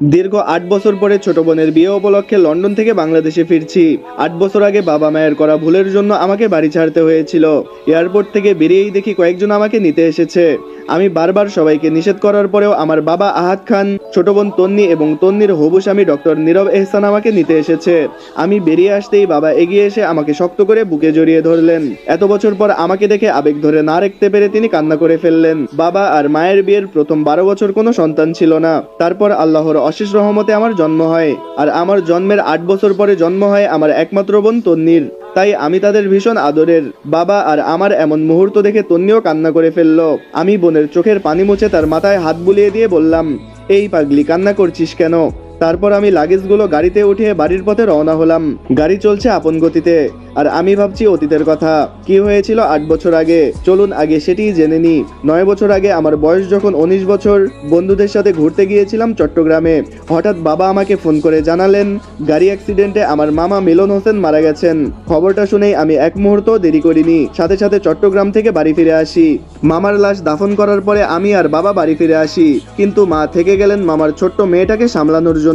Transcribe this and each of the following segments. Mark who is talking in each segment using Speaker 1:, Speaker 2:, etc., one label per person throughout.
Speaker 1: দীর্ঘ ৮ বছর পরে ছোট বোনের বিয়ে উপলক্ষে লন্ডন থেকে বাংলাদেশে ফিরছি। ৮ বছর আগে বাবা মায়ের করা ভুলের জন্য আমাকে বাড়ি ছাড়তে হয়েছিল। এয়ারপোর্ট থেকে বেরিয়েই দেখি কয়েকজন আমাকে নিতে এসেছে। আমি বারবার সবাইকে নিষেধ করার পরেও আমার বাবা আহাদ খান, ছোট বোন তন্নি এবং তন্নির হবু স্বামী ডক্টর নীরব এহসান আমাকে নিতে এসেছে। আমি বেরিয়ে আসতেই বাবা এগিয়ে এসে আমাকে শক্ত করে বুকে জড়িয়ে ধরলেন। এত বছর পর আমাকে দেখে আবেগ ধরে না রাখতে পেরে তিনি কান্না করে ফেললেন। বাবা আর মায়ের বিয়ের প্রথম 12 বছর কোনো সন্তান ছিল না। তারপর আল্লাহর অশেষ রহমতে আমার জন্ম হয়, আর আমার জন্মের 8 বছর পরে জন্ম হয় আমার একমাত্র বোন তন্নির। তাই আমি তাদের ভীষণ আদরের। বাবা আর আমার এমন মুহূর্ত দেখে তন্নিও কান্না করে ফেললো। আমি বোনের চোখের পানি মুছে তার মাথায় হাত বুলিয়ে দিয়ে বললাম, এই পাগলি, কান্না করছিস কেন? তারপর আমি লাগেজগুলো গাড়িতে উঠিয়ে বাড়ির পথে রওনা হলাম। গাড়ি চলছে আপন গতিতে, আর আমি ভাবছি অতীতের কথা। কি হয়েছিল 8 বছর আগে, চলুন আগে সেটিই জেনে নি। 9 বছর আগে আমার বয়স যখন 19 বছর, বন্ধুদের সাথে ঘুরতে গিয়েছিলাম চট্টগ্রামে। হঠাৎ বাবা আমাকে ফোন করে জানালেন গাড়ি অ্যাক্সিডেন্টে আমার মামা মিলন হোসেন মারা গেছেন। খবরটা শুনেই আমি এক মুহূর্ত দেরি করিনি, সাথে সাথে চট্টগ্রাম থেকে বাড়ি ফিরে আসি। মামার লাশ দাফন করার পরে আমি আর বাবা বাড়ি ফিরে আসি, কিন্তু মা থেকে গেলেন মামার ছোট্ট মেয়েটাকে সামলানোর জন্য।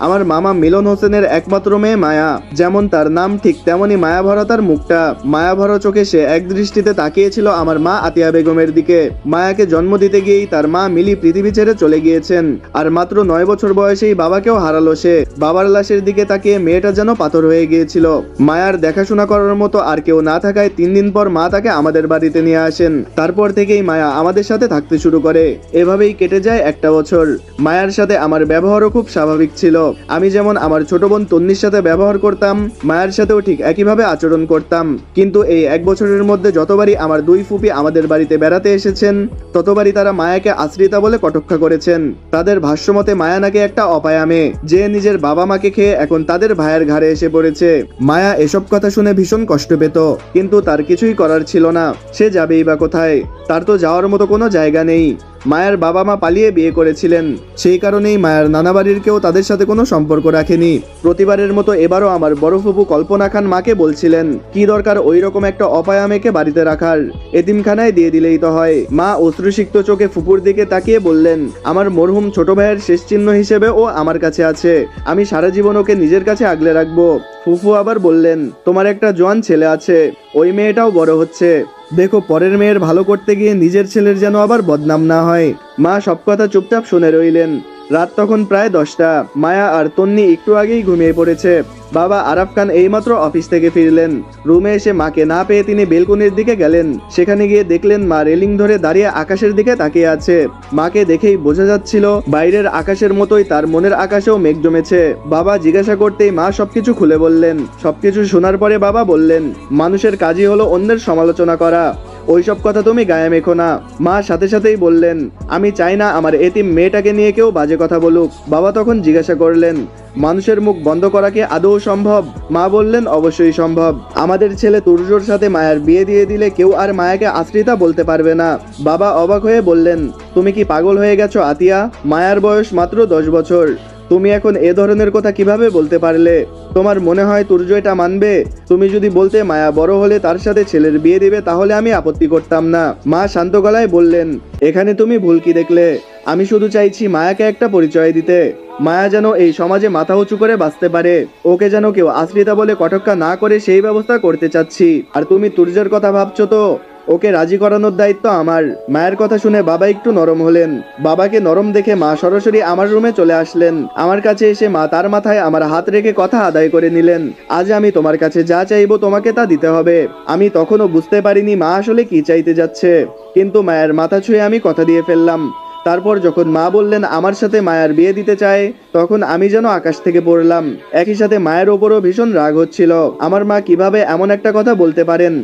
Speaker 1: আমার মামা মিলন হোসেনের একমাত্র মেয়ে মায়া, যেমন তার নাম ঠিক তেমনি মায়া ভরা তার মুখটা। মায়া ভরা চোখে সে এক দৃষ্টিতে তাকিয়েছিল আমার মা আতিয়া বেগমের দিকে। মায়াকে জন্ম দিতে গিয়েই তার মা মিলি পৃথিবী ছেড়ে চলে গিয়েছেন, আর মাত্র 9 বছর বয়সেই বাবাকেও হারালো সে। বাবার লাশের দিকে তাকিয়ে মেয়েটা যেন পাথর হয়ে গিয়েছিল। মায়ার দেখাশোনা করার মতো আর কেউ না থাকায় 3 দিন পর মা তাকে আমাদের বাড়িতে নিয়ে আসেন। তারপর থেকেই মায়া আমাদের সাথে থাকতে শুরু করে। এভাবেই কেটে যায় একটা বছর। মায়ার সাথে আমার ব্যবহারও খুব স্বাভাবিক ছিল। আমি যেমন আমার ছোট বোন তন্নির সাথে ব্যবহার করতাম, মায়ের সাথেও ঠিক একইভাবে আচরণ করতাম। কিন্তু এই 1 বছরের মধ্যে যতবারই আমার 2 ফুপি আমাদের বাড়িতে বেড়াতে এসেছেন, ততবারই তারা মায়াকে আশ্রিতা বলে কটাক্ষ করেছেন। তাদের ভাষ্যমতে মায়া নাকি একটা অপায়া মেয়ে, যে নিজের বাবা মাকে খেয়ে এখন তাদের ভাইয়ের ঘাড়ে এসে পড়েছে। মায়া এসব কথা শুনে ভীষণ কষ্ট পেত, কিন্তু তার কিছুই করার ছিল না। সে যাবেই বা কোথায়? তার তো যাওয়ার মতো কোনো জায়গা নেই। মায়ের বাবা মা পালিয়ে বিয়ে করেছিলেন, সেই কারণেই মায়ের নানা বাড়ির কেউ তাদের সাথে কোনো সম্পর্ক রাখেনি। প্রতিবারের মতো এবারও আমার বড় ফুপু কল্পনা খান মাকে বলছিলেন, কি দরকার ওই রকম একটা অপায়া মেয়েকে বাড়িতে রাখার, এতিমখানায় দিয়ে দিলেই তো হয়। মা অশ্রুসিক্ত চোখে ফুপুর দিকে তাকিয়ে বললেন, আমার মরহুম ছোট ভাইয়ের শেষ চিহ্ন হিসেবে ও আমার কাছে আছে, আমি সারা জীবন ওকে নিজের কাছে আগলে রাখবো। ফুফু আবার বললেন, তোমার একটা জোয়ান ছেলে আছে, ওই মেয়েটাও বড় হচ্ছে, দেখো পরের মেয়ের ভালো করতে গিয়ে নিজের ছেলের যেন আবার বদনাম না হয়। মা সব কথা চুপচাপ শুনে রইলেন। রাত তখন প্রায় 10টা। মায়া আর তন্নি একটু আগেই ঘুমিয়ে পড়েছে। বাবা আরাফ খান এইমাত্র অফিস থেকে ফিরলেন। রুমে এসে মাকে না পেয়ে তিনি বেলকনির দিকে গেলেন। সেখানে গিয়ে দেখলেন মা রেলিং ধরে দাঁড়িয়ে আকাশের দিকে তাকিয়ে আছে। মাকে দেখেই বোঝা যাচ্ছিল বাইরের আকাশের মতোই তার মনের আকাশেও মেঘ জমেছে। বাবা জিজ্ঞাসা করতেই মা সবকিছু খুলে বললেন। সবকিছু শোনার পরে বাবা বললেন, মানুষের কাজই হলো অন্যের সমালোচনা করা, ওইসব কথা তুমি গায়ে মেখো না। মা সাথে সাথেই বললেন, আমি চাই না আমার এতিম মেয়েটাকে নিয়ে কেউ বাজে কথা বলুক। বাবা তখন জিজ্ঞাসা করলেন, মানুষের মুখ বন্ধ করা কি আদৌ সম্ভব? মা বললেন, অবশ্যই সম্ভব। আমাদের ছেলে তুর্যর সাথে মায়ার বিয়ে দিয়ে দিলে কেউ আর মায়াকে আশ্রিতা বলতে পারবে না। বাবা অবাক হয়ে বললেন, তুমি কি পাগল হয়ে গেছো আতিয়া? মায়ার বয়স মাত্র 10 বছর, তুমি এখন এ ধরনের কথা কিভাবে বলতে পারলে? তোমার মনে হয় তুর্য এটা মানবে? তুমি যদি বলতে মায়া বড় হলে তার সাথে ছেলের বিয়ে দিবে, তাহলে আমি আপত্তি করতাম না। মা শান্ত গলায় বললেন, এখানে তুমি ভুল কি দেখলে? আমি শুধু চাইছি মায়াকে একটা পরিচয় দিতে। মায়া যেন এই সমাজে মাথা উঁচু করে বাঁচতে পারে, ওকে যেন কেউ আশ্রিতা বলে কটাক্ষ না করে সেই ব্যবস্থা করতে চাচ্ছি। আর তুমি তুর্যের কথা ভাবছো তো, ওকে রাজি করানোর দায়িত্ব আমার। মায়ের কথা শুনে বাবা একটু নরম হলেন। বাবাকে নরম দেখে মা সরাসরি আমার রুমে চলে আসলেন। আমার কাছে এসে মা তার মাথায় আমার হাত রেখে কথা আদায় করে নিলেন, আজ আমি তোমার কাছে যা চাইবো তোমাকে তা দিতে হবে। আমি তখনও বুঝতে পারিনি মা আসলে কি চাইতে যাচ্ছে, কিন্তু মায়ের মাথা ছুঁয়ে আমি কথা দিয়ে ফেললাম। তারপর যখন মা বললেন আমার সাথে মায়ার বিয়ে দিতে চায়, তখন আমি যেন আকাশ থেকে পড়লাম। একই সাথে মায়ের ওপরও ভীষণ রাগ হচ্ছিল। আমার মা কিভাবে এমন একটা কথা বলতে পারেন?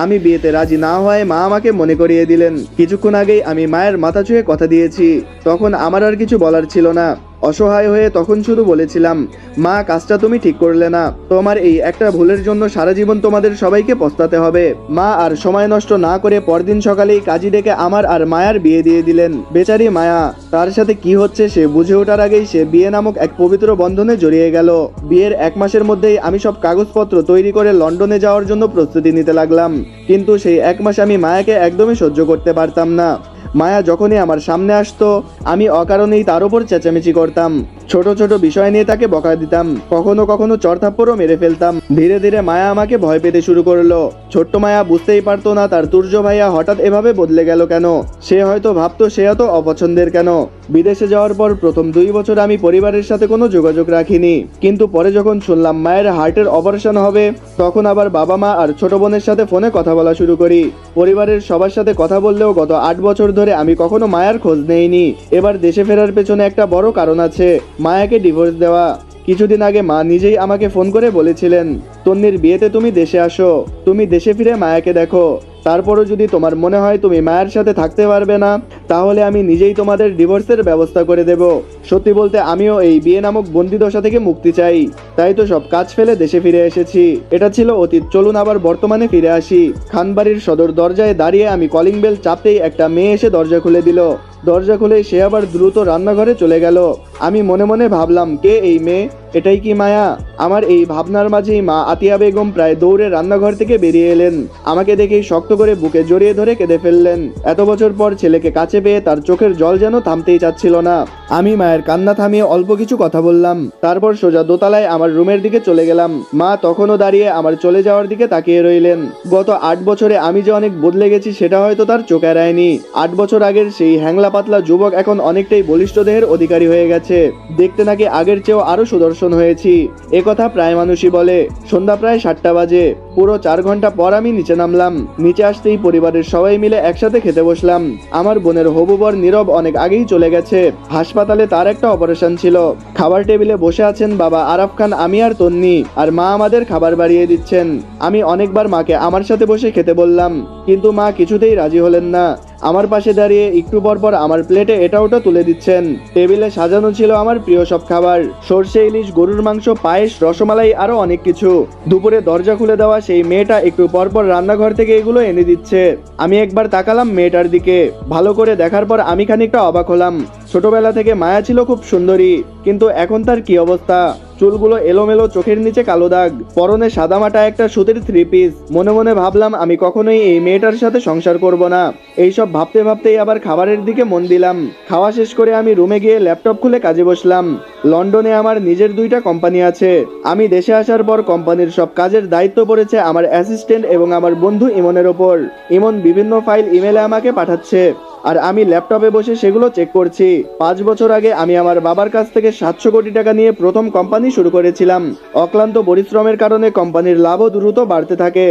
Speaker 1: আমি বিয়েতে রাজি না হওয়ায় মা আমাকে মনে করিয়ে দিলেন। কিছুক্ষণ আগেই আমি মায়ের মাথা ছুঁয়ে কথা দিয়েছি, তখন আমার আর কিছু বলার ছিল না। অসহায় হয়ে তখন শুধু বলেছিলাম, মা কাজটা তুমি ঠিক করলে না, তোমার এই একটা ভুলের জন্য সারা জীবন তোমাদের সবাইকে পস্তাতে হবে। মা আর সময় নষ্ট না করে পরদিন সকালেই কাজী ডেকে আমার আর মায়ার বিয়ে দিয়ে দিলেন। বেচারি মায়া, তার সাথে কি হচ্ছে সে বুঝে ওঠার আগেই সে বিয়ে নামক এক পবিত্র বন্ধনে জড়িয়ে গেল। বিয়ের 1 মাসের মধ্যেই আমি সব কাগজপত্র তৈরি করে লন্ডনে যাওয়ার জন্য প্রস্তুতি নিতে লাগলাম। কিন্তু সেই 1 মাস আমি মায়াকে একদমই সহ্য করতে পারতাম না। মায়া যখনই আমার সামনে আসতো, আমি অকারণেই তার উপর চেঁচামেচি করতাম। ছোট ছোট বিষয় নিয়ে তাকে বকা দিতাম, কখনো কখনো চড়থাপ্পড়ও মেরে ফেলতাম। ধীরে ধীরে মায়া আমাকে ভয় পেতে শুরু করলো। ছোট্ট মায়া বুঝতেই পারতো না তার তুর্য ভাইয়া হঠাৎ এভাবে বদলে গেল কেন। সে হয়তো ভাবতো সে এত অপছন্দের কেন। বিদেশে যাওয়ার পর প্রথম 2 বছর আমি পরিবারের সাথে কোনো যোগাযোগ রাখিনি, কিন্তু পরে যখন শুনলাম মায়ের হার্টের অপারেশন হবে, তখন আবার বাবা মা আর ছোট বোনের সাথে ফোনে কথা বলা শুরু করি। পরিবারের সবার সাথে কথা বললেও গত 8 বছর ধরে আমি কখনো মায়ের খোঁজ নেইনি। এবার দেশে ফেরার পেছনে একটা বড় কারণ আছে, মায়াকে ডিভোর্স দেওয়া। কিছুদিন আগে মা নিজেই আমাকে ফোন করে বলেছিলেন, তন্নির বিয়েতে তুমি দেশে আসো, তুমি দেশে ফিরে মায়াকে দেখো। তারপরও যদি তোমার মনে হয় তুমি মায়ের সাথে থাকতে পারবে না, তাহলে আমি নিজেই তোমাদের ডিভোর্সের ব্যবস্থা করে দেব। সত্যি বলতে আমিও এই বিয়ে নামক বন্দিদশা থেকে মুক্তি চাই, তাই তো সব কাজ ফেলে দেশে ফিরে এসেছি। এটা ছিল অতীত, চলুন আবার বর্তমানে ফিরে আসি। খানবাড়ির সদর দরজায় দাঁড়িয়ে আমি কলিং বেল চাপতেই একটা মেয়ে এসে দরজা খুলে দিল। দরজা খুলে সে আবার দ্রুত রান্নাঘরে চলে গেল। আমি মনে মনে ভাবলাম, কে এই মেয়ে? এটাই কি মায়া? আমার এই ভাবনার মাঝেই মা আতিয়া বেগম প্রায় দৌড়ে রান্নাঘর থেকে বেরিয়ে এলেন। আমাকে দেখেই শক্ত করে বুকে জড়িয়ে ধরে কেঁদে ফেললেন। এত বছর পর ছেলেকে কাছে পেয়ে তার চোখের জল যেন থামতেই চাচ্ছিল না। আমি মায়ের কান্না থামিয়ে অল্প কিছু কথা বললাম, তারপর সোজা দোতলায় আমার রুমের দিকে চলে গেলাম। মা তখনও দাঁড়িয়ে আমার চলে যাওয়ার দিকে তাকিয়ে রইলেন। গত 8 বছরে আমি যে অনেক বদলে গেছি সেটা হয়তো তার চোখ এড়ায়নি। 8 বছর আগের সেই হ্যাংলা পাতলা যুবক এখন অনেকটাই বলিষ্ঠ দেহের অধিকারী হয়ে গেছে। দেখতে নাকি আগের চেয়েও আরো সুদর্শন হয়েছি। একথা প্রায় মানুষই বলে। সন্ধ্যা প্রায় 7টা বাজে। পুরো 4 ঘন্টা পর আমি নিচে নামলাম। নিচে আসতেই পরিবারের সবাই মিলে একসাথে খেতে বসলাম। আমার বোনের হবু বর নীরব অনেক আগেই চলে গেছে, হাসপাতালে তার একটা অপারেশন ছিল। খাবার টেবিলে বসে আছেন বাবা আরাফ খান, আমি আর তন্নি, আর মা আমাদের খাবার বাড়িয়ে দিচ্ছেন। আমি অনেকবার মাকে আমার সাথে বসে খেতে বললাম, কিন্তু মা কিছুতেই রাজি হলেন না। আমার পাশে দাঁড়িয়ে একটু পর পর আমার প্লেটে এটা ওটা তুলে দিচ্ছেন। টেবিলে সাজানো ছিল আমার প্রিয় সব খাবার, সর্ষে ইলিশ, গরুর মাংস, পায়েস, রসমালাই, আরো অনেক কিছু। দুপুরে দরজা খুলে দেওয়া সেই মেয়েটা একটু পর পর রান্নাঘর থেকে এগুলো এনে দিচ্ছে। আমি একবার তাকালাম মেয়েটার দিকে। ভালো করে দেখার পর আমি খানিকটা অবাক হলাম। ছোটবেলা থেকে মায়া ছিল খুব সুন্দরী, কিন্তু এখন তার কি অবস্থা? চুলগুলো এলোমেলো, চোখের নিচে কালো দাগ, পরনে সাদামাটা একটা সুতির 3 পিস। মনে মনে ভাবলাম আমি কখনোই এই মেয়েটার সাথে সংসার করব না। এইসব ভাবতে ভাবতেই আবার খাবারের দিকে মন দিলাম। খাওয়া শেষ করে আমি রুমে গিয়ে ল্যাপটপ খুলে কাজে বসলাম। লন্ডনে আমার নিজের 2টা কোম্পানি আছে। আমি দেশে আসার পর কোম্পানির সব কাজের দায়িত্ব পড়েছে আমার অ্যাসিস্ট্যান্ট এবং আমার বন্ধু ইমনের ওপর। ইমন বিভিন্ন ফাইল ইমেলে আমাকে পাঠাচ্ছে, আর আমি ল্যাপটপে বসে সেগুলো চেক করছি। 5 বছর আগে আমি আমার বাবার কাছ থেকে 700 কোটি টাকা নিয়ে প্রথম কোম্পানি শুরু করেছিলাম। অক্লান্ত পরিশ্রমের কারণে কোম্পানির লাভও দ্রুত বাড়তে থাকে।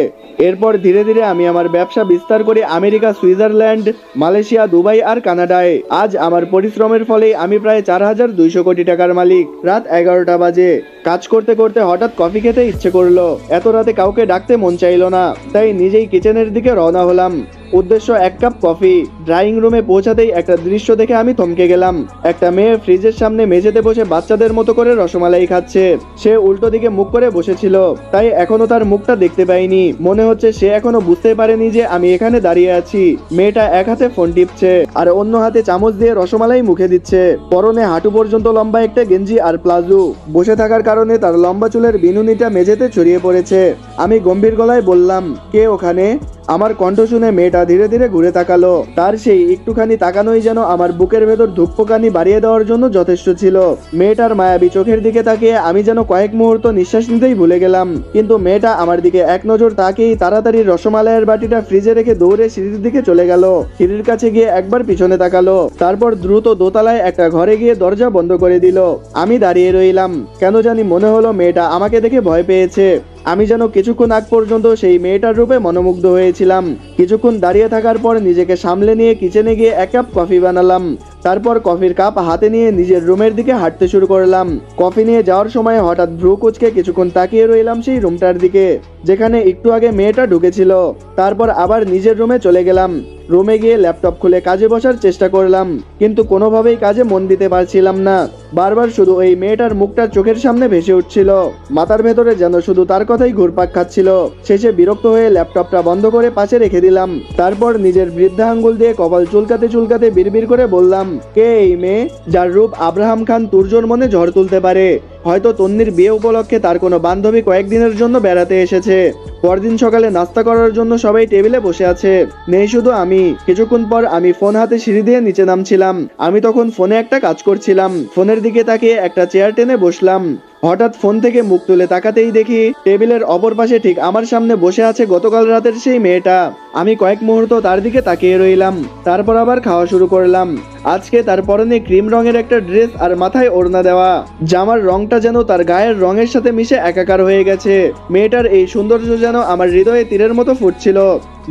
Speaker 1: এরপর ধীরে ধীরে আমি আমার ব্যবসা বিস্তার করে আমেরিকা, সুইজারল্যান্ড, মালয়েশিয়া, দুবাই আর কানাডায়। আজ আমার পরিশ্রমের ফলে আমি প্রায় 4200 কোটি টাকার মালিক। রাত 11টা বাজে। কাজ করতে করতে হঠাৎ কফি খেতে ইচ্ছে করলো। এত রাতে কাউকে ডাকতে মন চাইলো না, তাই নিজেই কিচেনের দিকে রওনা হলাম। উদ্দেশ্য 1 কাপ কফি। ড্রয়িং রুমে পৌঁছাতেই একটা দৃশ্য দেখে আমি থমকে গেলাম। একটা মেয়ে ফ্রিজের সামনে মেঝেতে বসে বাচ্চাদের মতো করে রসমালাই খাচ্ছে। সে উল্টো দিকে মুখ করে বসেছিল, তাই এখনো তার মুখটা দেখতে পাইনি। মনে হচ্ছে সে এখনো বুঝতে পারেনি যে আমি এখানে দাঁড়িয়ে আছি। মেয়েটা এক হাতে ফোন টিপছে আর অন্য হাতে চামচ দিয়ে রসমালাই মুখে দিচ্ছে। পরনে হাঁটু পর্যন্ত লম্বা একটা গেঞ্জি আর প্লাজো। বসে থাকার কারণে তার লম্বা চুলের বিনুনিটা মেঝেতে ছড়িয়ে পড়েছে। আমি গম্ভীর গলায় বললাম, কে ওখানে? আমার কণ্ঠ শুনে মেয়েটা ধীরে ধীরে ঘুরে তাকালো। তার সেই একটুখানি তাকানোই যেন আমার বুকের ভেতর ধূপকানি বাড়িয়ে দেওয়ার জন্য যথেষ্ট ছিল। মেয়েটার মায়াবী চোখের দিকে তাকিয়ে আমি যেন কয়েক মুহূর্ত নিঃশ্বাস নিতেই ভুলে গেলাম। কিন্তু মেয়েটা আমার দিকে এক নজর তাকিয়েই তাড়াতাড়ি রসমালাইয়ের বাটিটা ফ্রিজে রেখে দৌড়ে সিঁড়ির দিকে চলে গেল। সিঁড়ির কাছে গিয়ে একবার পিছনে তাকালো, তারপর দ্রুত দোতলায় একটা ঘরে গিয়ে দরজা বন্ধ করে দিল। আমি দাঁড়িয়ে রইলাম। কেন জানি মনে হলো মেয়েটা আমাকে দেখে ভয় পেয়েছে। আমি যেন কিছুক্ষণ আগ পর্যন্ত সেই মেয়েটার রূপে মনোমুগ্ধ হয়েছিলাম। কিছুক্ষণ দাঁড়িয়ে থাকার পর নিজেকে সামলে নিয়ে কিচেনে গিয়ে 1 কাপ কফি বানালাম। তারপর কফির কাপ হাতে নিয়ে নিজের রুমের দিকে হাঁটতে শুরু করলাম। কফি নিয়ে যাওয়ার সময় হঠাৎ ভ্রু কুঁচকে কিছুক্ষণ তাকিয়ে রইলাম সেই রুমটার দিকে, যেখানে একটু আগে মেয়েটা ঢুকেছিল। তারপর আবার নিজের রুমে চলে গেলাম। রুমে গিয়ে ল্যাপটপ খুলে কাজে বসার চেষ্টা করলাম, কিন্তু কোনোভাবেই কাজে মন দিতে পারছিলাম না। বারবার শুধু ওই মেয়েটার মুখটা চোখের সামনে ভেসে উঠছিল। মাথার ভেতরে যেন শুধু তার কথাই ঘুরপাক খাচ্ছিল। শেষে বিরক্ত হয়ে ল্যাপটপটা বন্ধ করে পাশে রেখে দিলাম। তারপর নিজের বৃদ্ধা আঙ্গুল দিয়ে কপাল চুলকাতে চুলকাতে বিড়বিড় করে বললাম, কে এই মেয়ে যার রূপ আব্রাহাম খান তুর্জোর মনে ঝড় তুলতে পারে? হয়তো তন্নির বিয়ে উপলক্ষে তার কোনো বান্ধবী কয়েকদিনের জন্য বেড়াতে এসেছে। পরদিন সকালে নাস্তা করার জন্য সবাই টেবিলে বসে আছে, নেই শুধু আমি। কিছুক্ষণ পর আমি ফোন হাতে সিঁড়ি দিয়ে নিচে নামছিলাম। আমি তখন ফোনে একটা কাজ করছিলাম। ফোনের দিকে তাকিয়ে একটা চেয়ার টেনে বসলাম। হঠাৎ ফোন থেকে মুখ তুলে তাকাতেই দেখি টেবিলের অপর পাশে ঠিক আমার সামনে বসে আছে গতকাল রাতের সেই মেয়েটা। আমি কয়েক মুহূর্ত তার দিকে তাকিয়ে রইলাম, তারপর আবার খাওয়া শুরু করলাম। আজকে তার পরনে ক্রিম রঙের একটা ড্রেস আর মাথায় ওড়না দেওয়া। জামার রংটা যেন তার গায়ের রঙের সাথে মিশে একাকার হয়ে গেছে। মেয়েটার এই সৌন্দর্য যেন আমার হৃদয়ে তীরের মতো ফুটছিল।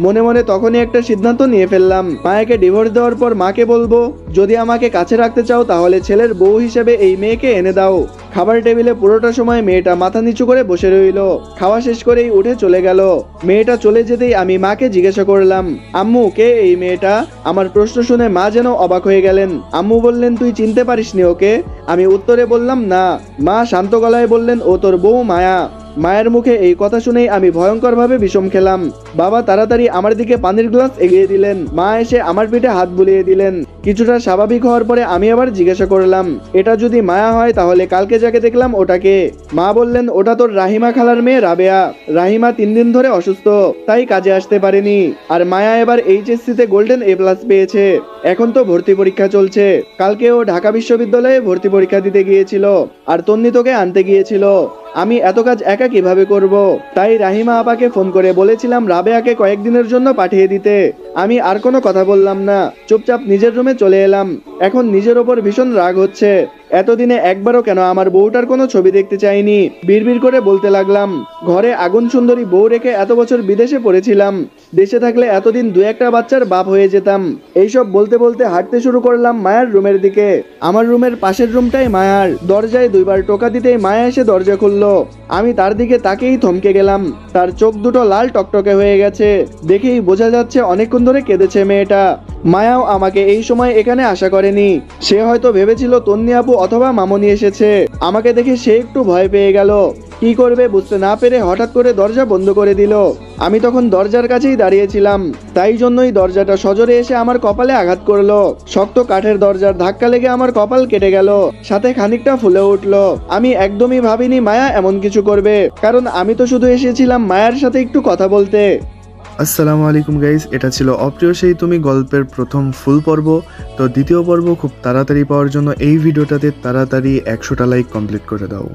Speaker 1: মনে মনে তখনই একটা সিদ্ধান্ত নিয়ে ফেললাম, মায়াকে ডিভোর্স দেওয়ার পর মাকে বলবো, যদি আমাকে কাছে রাখতে চাও তাহলে ছেলের বউ হিসেবে এই মেয়েকে এনে দাও। খাবার টেবিলে পুরোটা সময় মেয়েটা মাথা নিচু করে বসে রইল। খাওয়া শেষ করেই উঠে চলে গেল। মেয়েটা চলে যেতেই আমি মাকে জিজ্ঞাসা করলাম, আম্মু কে এই মেয়েটা? আমার প্রশ্ন শুনে মা যেন অবাক হয়ে গেলেন। আম্মু বললেন, তুই চিনতে পারিসনি ওকে? আমি উত্তরে বললাম, না। মা শান্ত গলায় বললেন, ও তোর বউ মায়া। মায়ের মুখে এই কথা শুনেই আমি ভয়ঙ্করভাবে বিষম খেলাম। বাবা তাড়াতাড়ি আমার দিকে পানির গ্লাস এগিয়ে দিলেন। মা এসে আমার পিঠে হাত বুলিয়ে দিলেন। কিছুটা স্বাভাবিক হওয়ার পরে আমি আবার জিজ্ঞাসা করলাম, এটা যদি মায়া হয় তাহলে কালকে যাকে দেখলাম ওটাকে? মা বললেন, ওটা তোর রাহিমা খালার মেয়ে রাবেয়া। রাহিমা 3 দিন ধরে অসুস্থ, তাই কাজে আসতে পারেনি। আর মায়া এবার এইচএসসিতে গোল্ডেন A+ পেয়েছে। এখন তো ভর্তি পরীক্ষা চলছে। কালকে ও ঢাকা বিশ্ববিদ্যালয়ে ভর্তি পরীক্ষা দিতে গিয়েছিল, আর তন্নি তোকে আনতে গিয়েছিল। আমি এত কাজ একা কিভাবে করব? তাই রাহিমা আপাকে ফোন করে বলেছিলাম রাবেয়াকে কয়েকদিনের জন্য পাঠিয়ে দিতে। আমি আর কোনো কথা বললাম না, চুপচাপ নিজের রুমে চলে এলাম। এখন নিজের ওপর ভীষণ রাগ হচ্ছে। এতদিনে একবারও কেন আমার বউটার কোনো ছবি দেখতে চাইনি। বিড়বিড় করে বলতে লাগলাম, ঘরে আগুন সুন্দরী বউ রেখে এত বছর বিদেশে পড়েছিলাম। দেশে থাকলে এতদিন 2-1টা বাচ্চার বাপ হয়ে যেতাম। এইসব বলতে বলতে হাঁটতে শুরু করলাম মায়ার রুমের দিকে। আমার রুমের পাশের রুমটাই মায়ার। দরজায় 2বার টোকা দিতেই মায়া এসে দরজা খুললো। আমি তার দিকে তাকেই থমকে গেলাম। তার চোখ দুটো লাল টকটকে হয়ে গেছে, দেখেই বোঝা যাচ্ছে অনেকক্ষণ ধরে কেঁদেছে মেয়েটা। মায়াও আমাকে এই সময় এখানে আশা করেনি। সে হয়তো ভেবেছিল তন্নি আপু অথবা মামনি এসেছে। আমাকে দেখে সে একটু ভয় পেয়ে গেল। কি করবে বুঝতে না পেরে হঠাৎ করে দরজা বন্ধ করে দিল। আমি তখন দরজার কাছেই দাঁড়িয়েছিলাম, তাই জন্যই দরজাটা সজোরে এসে আমার কপালে আঘাত করলো। শক্ত কাঠের দরজার ধাক্কা লেগে আমার কপাল কেটে গেল, সাথে খানিকটা ফুলে উঠলো। আমি একদমই ভাবিনি মায়া এমন কিছু করবে, কারণ আমি তো শুধু এসেছিলাম মায়ার সাথে একটু কথা বলতে।
Speaker 2: আসসালামু আলাইকুম গাইস, এটা ছিল অপ্রিয় সেই তুমি গল্পের প্রথম ফুল পর্ব। তো দ্বিতীয় পর্ব খুব তাড়াতাড়ি পাওয়ার জন্য এই ভিডিওটাতে তাড়াতাড়ি 100টা লাইক কমপ্লিট করে দাও।